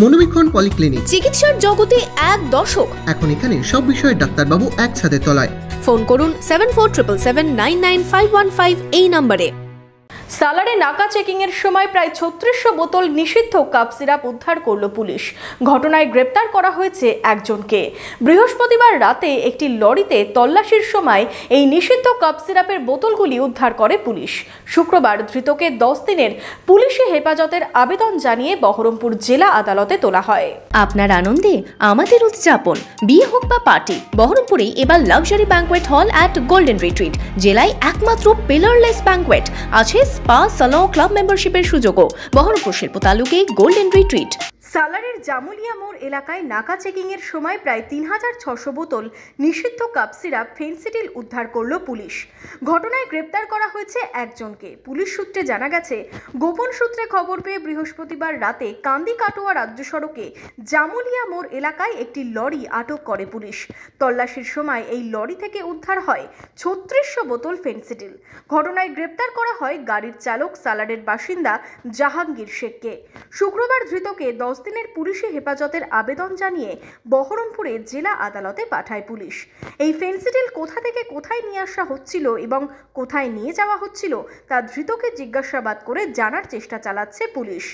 মনোবীক্ষণ polyclinic, চিকিৎসার জগতে এক দশক। এখন এখানে সব বিষয়ে ডাক্তারবাবু একসাথে তলায়। ফোন করুন 7477799515 এই নম্বরে। সালারে নাকা চেকিং এর সময় প্রায় 3600 বোতল নিষিদ্ধ কাপ সিরাপ উদ্ধার করল পুলিশ। ঘটনায় গ্রেপ্তার করা হয়েছে একজনকে। বৃহস্পতিবার রাতে একটি লরিতে তল্লাশির সময় এই নিষিদ্ধ কাপ সিরাপের বোতলগুলি উদ্ধার করে পুলিশ। শুক্রবার ধৃতকে 10 দিনের পুলিশি হেফাজতের আবেদন জানিয়ে বহরমপুর জেলা আদালতে তোলা হয়। আপনার আনন্দে আমাদের উদযাপন, বিয়ে হোক বা পার্টি, বহরমপুরে এবার luxury banquet hall at golden retreat. জেলায় একমাত্র পিলারলেস ব্যাংকোয়েট, আছে স্পা, সালন, ক্লাব মেম্বারশিপের সুযোগও। বহরমপুর শিল্প তালুকে গোল্ডেন রিট্রিট। সালারের জামুলিয়া মোড় এলাকায় নাকা চেকিং এর সময় প্রায় 3600 বোতল নিষিদ্ধ কাপ সিরাপ ফেন্সিডিল উদ্ধার করল পুলিশ। ঘটনায় গ্রেপ্তার করা হয়েছে একজনকে। পুলিশ সূত্রে জানা গেছে, গোপন সূত্রে খবর পেয়ে বৃহস্পতিবার রাতে কান্দি কাটোয়া রাজ্য সড়কে জামুলিয়া মোড় এলাকায় একটি লরি আটক করে পুলিশ। তল্লাশির সময় এই লরি থেকে উদ্ধার হয় 3600 বোতল ফেন্সিডিল। ঘটনায় গ্রেপ্তার করা হয় গাড়ির চালক সালারের বাসিন্দা জাহাঙ্গীর শেখকে। শুক্রবার ধৃতকে 10 দিনের পুলিশি হেফাজতের আবেদন জানিয়ে বহরমপুরে জেলা আদালতে পাঠায় পুলিশ। এই ফেন্সিডিল কোথা থেকে কোথায় নিয়ে আসা হচ্ছিল এবং কোথায় নিয়ে যাওয়া হচ্ছিল তা ধৃতকে জিজ্ঞাসাবাদ করে জানার চেষ্টা চালাচ্ছে পুলিশ।